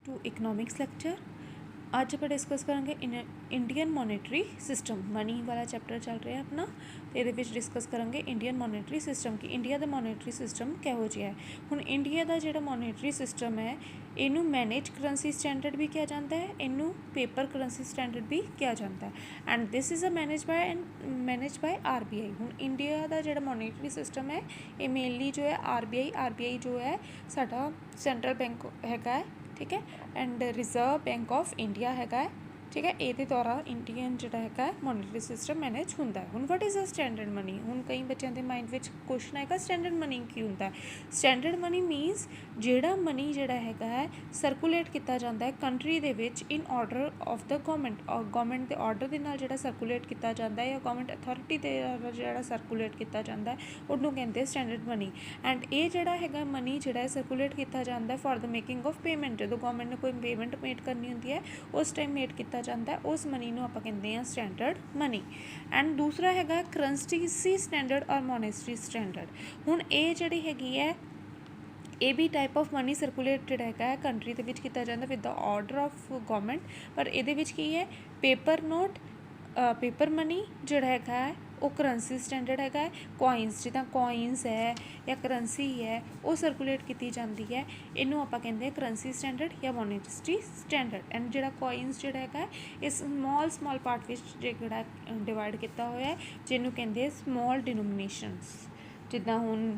To economics lecture. अज आप discuss करेंगे Indian monetary system. Money वाला चैप्टर चल रहा है अपना, तो ये डिस्कस करेंगे इंडियन मॉनेटरी सिस्टम की इंडिया का मॉनेटरी सिस्टम किहो जिहा है। हुण इंडिया का जिहड़ा मॉनेटरी सिस्टम है इनू मैनेज करंसी स्टैंडर्ड भी कहा जाता है, इनू पेपर करंसी स्टैंडर्ड भी कहा जाता है। And this is a manage by RBI। हुण इंडिया का जिहड़ा मॉनेटरी सिस्टम है ये मेनली जो है RBI जो है साडा सेंट्रल बैंक हैगा, ठीक है। And reserve bank of India हैगा, ठीक है। ये द्वारा इंडियन जोड़ा है मॉनेटरी सिस्टम मैनेज होंदा है। हुण what is a standard money. हुण कई बच्चों के माइंड में क्वेश्चन आएगा स्टैंडर्ड मनी की होंदा है। स्टैंडर्ड मनी मीनस जिहड़ा मनी जिहड़ा है सर्कुलेट किया जाता है country they which in order of the government के ऑर्डर के नाल जिहड़ा सर्कुलेट किया जाता है या गवर्नमेंट अथॉरिटी के जिहड़ा सर्कुलेट किया जाता है उन्होंने कहते हैं स्टैंडर्ड मनी। एंड ये जिहड़ा है मनी जिहड़ा सर्कुलेट किया जाता है for the making of payment. जो गवर्नमेंट ने कोई पेमेंट मेड करनी होंदी है उस टाइम मेड किया जाता है, उस मनी नूं आपां कहते हैं स्टैंडर्ड मनी। एंड दूसरा हैगा करंसी स्टैंडर्ड और मॉनेटरी स्टैंडर्ड। हुण ये जिहड़ी हैगी है ये भी टाइप ऑफ मनी सर्कुलेटेड है कंट्री के विच किया जाता with the order of government. पर ये की है पेपर नोट पेपर मनी जोड़ा है वो करंसी स्टैंडर्ड है। कॉइनस जिदा कॉइनस है या करंसी है वो सर्कुलेट की जाती है, इनू आप कहते हैं करंसी स्टैंडर्ड या मॉनेटरी स्टैंडर्ड। एंड जो कॉइनस जोड़ा है इस स्मॉल पार्ट में डिवाइड किया हुआ है जिन्होंने कहते हैं स्मॉल डिनोमिनेशनस। जिदा हुण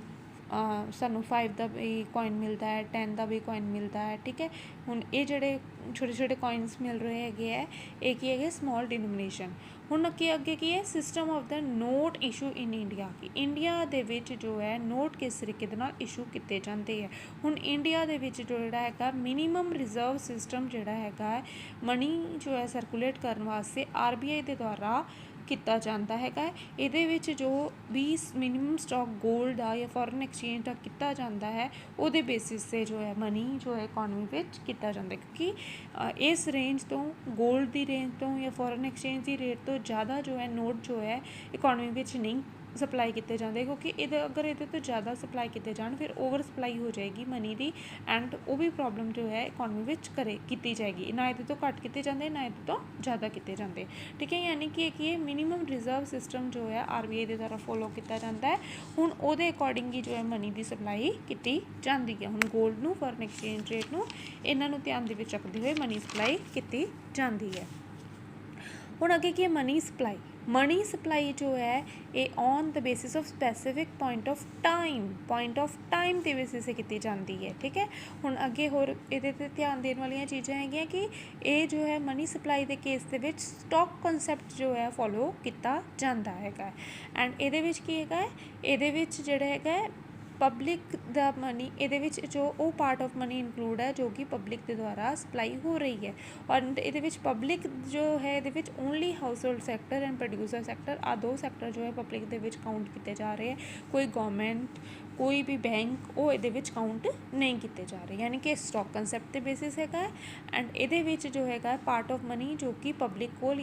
सानू 5 का भी कॉइन मिलता है, 10 का भी कॉइन मिलता है, ठीक है। हुण ये जोड़े छोटे छोटे कॉइनस मिल रहे हैं ये की है स्मॉल डिनोमिनेशन। हुण अगे की है system of the note issue in India की इंडिया दे विच जो है नोट किस तरीके दे नाल इशू किए जाते हैं। हुण इंडिया दे विच जोड़ा है मिनीमम रिजर्व सिस्टम जोड़ा है मनी जो है सर्कुलेट करने वास्ते RBI के द्वारा किया जाता है। ये जो भी मिनीमम स्टॉक गोल्ड आ या फॉरन एक्सचेंज का किया जाता है वो बेसिस से जो है मनी जो है इकॉनमी में किया जाता है, क्योंकि इस रेंज तो गोल्ड की रेंज तो या फॉरन एक्सचेंज की रेट तो ज़्यादा जो है नोट जो है इकॉनमी में नहीं सप्लाई किए जाते, क्योंकि अगर ये तो ज़्यादा सप्लाई किए जान फिर ओवर सप्लाई हो जाएगी मनी की। एंड वो भी प्रॉब्लम जो है इकॉनमी में की जाएगी, ना ये तो घट किए जाते ना ये तो ज़्यादा किए जाते, ठीक है। यानी कि मिनीमम रिजर्व सिस्टम जो है RBI के द्वारा फॉलो किया जाता है। हुण उहदे अकॉर्डिंग ही जो है मनी की सप्लाई की जाती है। हुण गोल्ड नूं फॉरन एक्सचेंज रेट नूं इन्हां नूं ध्यान दे विच रखते हुए मनी सप्लाई की जाती है। हुण अगे की है मनी सप्लाई जो है ये on the basis of specific point of time के बेसिस से की जाती है, ठीक है। हुण अगे होर ये ध्यान देने वाली चीज़ां हैं कि ये जो है मनी सप्लाई के केस के विच स्टॉक कॉन्सैप्ट जो है फॉलो किया जाता है। एंड ये की है ये जोड़ा है पब्लिक द मनी ये जो वो पार्ट ऑफ मनी इंक्लूड है जो कि पब्लिक के द्वारा सप्लाई हो रही है। और ये पब्लिक जो है ये only household sector and producer sector आ दो सैक्टर जो है पब्लिक के काउंट किए जा रहे हैं। कोई गवर्नमेंट कोई भी बैंक वो ये काउंट नहीं किए जा रहे, यानी कि स्टॉक कंसैप्ट के बेसिस है। एंड ये जो है पार्ट ऑफ मनी जो कि पब्लिक को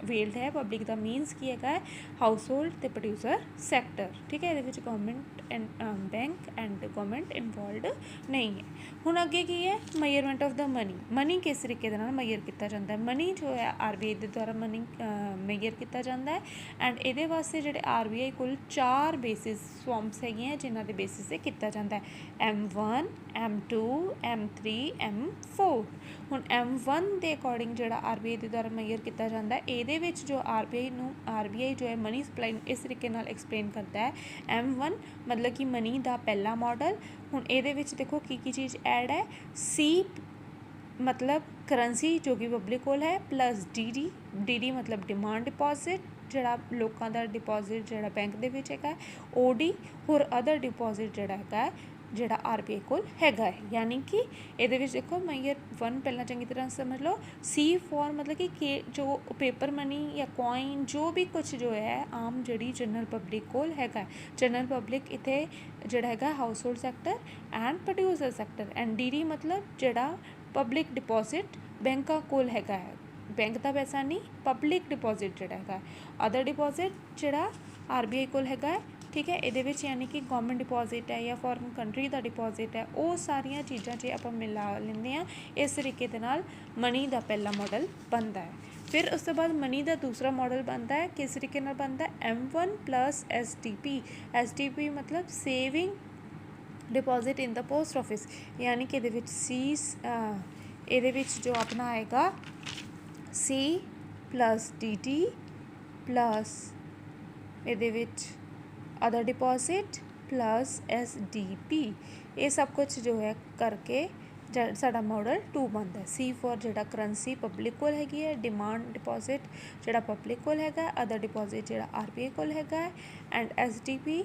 वेल्ड है, पब्लिक का मीनस की है हाउस होल्ड तो प्रोड्यूसर सैक्टर, ठीक है। ये government and bank and government involve नहीं है। हुण अगे की है मेजरमेंट ऑफ द मनी किस तरीके मेजर किया जाता है। मनी जो है RBI के द्वारा मनी मेजर किया जाता है। एंड ये वास्ते जो RBI कुल 4 बेसिस फॉर्म्स है जिन्हों के बेसिस से किया जाता है M1 M2 M3 M4। हुण M1 के अकॉर्डिंग जो RBI के द्वारा मेजर किया जाता है ये जो RBI जो है मनी सप्लाई इस तरीके एक्सप्लेन करता है। M1 मतलब कि मनी का पहला मॉडल। हुण ये देखो की चीज़ ऐड है C मतलब करंसी जो कि पब्लिक कोल है प्लस DD मतलब डिमांड डिपॉजिट जोड़ा लोगों का डिपॉजिट जोड़ा बैंक के विच है OD होर अदर डिपॉजिट जोड़ा है जोड़ा RBI कोल हैगा है। यानी कि ये देखो मेजर 1 पहला चंगी तरह समझ लो। C फॉर मतलब कि जो पेपर मनी या कॉइन जो भी कुछ जो है आम जड़ी जनरल पब्लिक कोल हैगा। जनरल पब्लिक इत्थे जोड़ा है house hold sector and producer sector. And DD मतलब जोड़ा पब्लिक डिपॉजिट बैंक कोल हैगा है, बैंक का पैसा नहीं पब्लिक डिपॉजिट जोड़ा है। अदर डिपॉजिट जोड़ा RBI कोल हैगा ठीक है। ये यानी कि गवर्नमेंट डिपॉजिट है या फॉरन कंट्री का डिपॉजिट है, वो सारिया चीज़ां जे आप मिला लेंगे हाँ, इस तरीके दे नाल मनी का पहला मॉडल बनता है। फिर उस तो बाद मनी का दूसरा मॉडल बनता है, किस तरीके नाल बनता है, M1 प्लस SDP। SDP मतलब saving deposit in the post office, यानी कि ये जो अपना आएगा C प्लस DD प्लस ये अदर डिपॉजिट प्लस SDP, ये सब कुछ जो है करके साडा मॉडल 2 बनता है। C फॉर जोड़ा करंसी पब्लिक कोल हैगी है, डिमांड डिपॉजिट जोड़ा पब्लिक कोल हैगा, अदर डिपॉजिट जोड़ा RBI कोल हैगा है, एंड SDP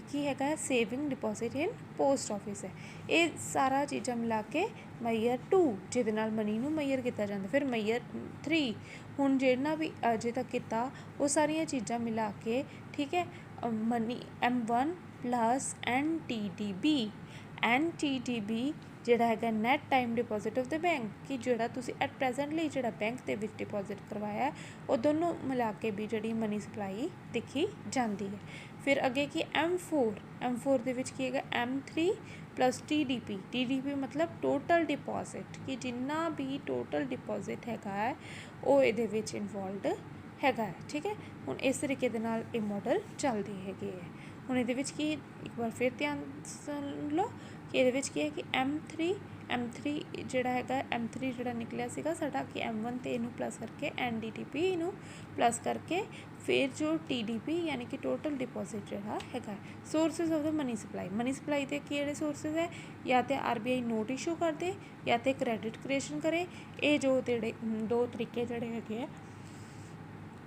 की हैगा saving deposit in post office है। ये सारा चीज़ा मिला के मैयर 2 जिहदे नाल मनी नूं मैयर किया जाता। फिर मैयर 3 हुण जिहड़ा भी अजे तक किया वो सारिया चीज़ा मिला के, ठीक है, मनी M1 प्लस NTDB जोड़ा है net time deposit of the bank, कि जोड़ा तुसी एट प्रेजेंटली जोड़ा बैंक के विच डिपॉजिट करवाया है, वो दोनों मिला के भी जी मनी सप्लाई दिखी जाती है। फिर अगे की M4 दे विच की है M3 प्लस TDP मतलब टोटल डिपॉजिट, कि जिन्ना भी टोटल डिपॉजिट है वो ये इनवॉल्वड है। ठीक है, हुण इस तरीके दे नाल ये मॉडल चलती है। हुण ये की एक बार फिर ध्यान सुन लो कि ये की है कि M3 जोड़ा है M3 जोड़ा निकलिया सीगा साडा कि M1 ते इनू प्लस करके NDTP इनू प्लस करके फिर जो TDP यानी कि टोटल डिपॉजिट जोड़ा है। Sources of the money supply के किहड़े सोर्सिस है, या तो RBI नोट इशू कर दे या तो क्रैडिट क्रिएशन करे। ये जो दो तरीके जोड़े है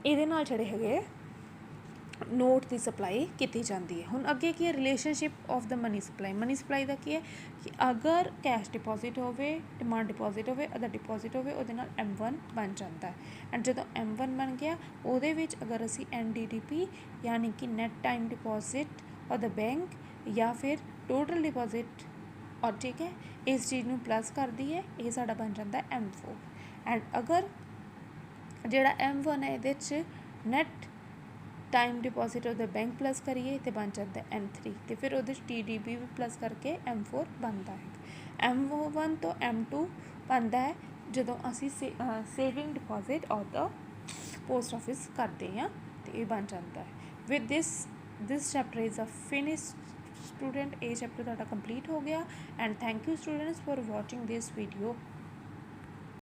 ये जोड़े है नोट की सप्लाई की जाती है। हुण अगे की है relationship of the money supply का की है कि अगर कैश डिपॉजिट हो, डिमांड डिपॉजिट हो, अदर डिपॉजिट हो, M1 बन जाता है। एंड जो M1 बन गया वो अगर असी NDTP यानी कि नैट टाइम डिपॉजिट और द बैंक या फिर टोटल डिपॉजिट और, ठीक है, इस चीज़ में प्लस कर दी है, ये साडा बन जाता है M4। एंड अगर जोड़ा M1 है ये net time deposit of the bank plus करिए तो बन जाता है M3, तो फिर वो TDP भी प्लस करके M4 बनता है। M1 तो M2 बनता है जो असी सेविंग डिपॉजिट और द पोस्ट ऑफिस करते हैं, तो ये बन जाता है। With this chapter is a finish student, ये चैप्टर तुहाडा कंप्लीट हो गया। And thank you students for watching this video.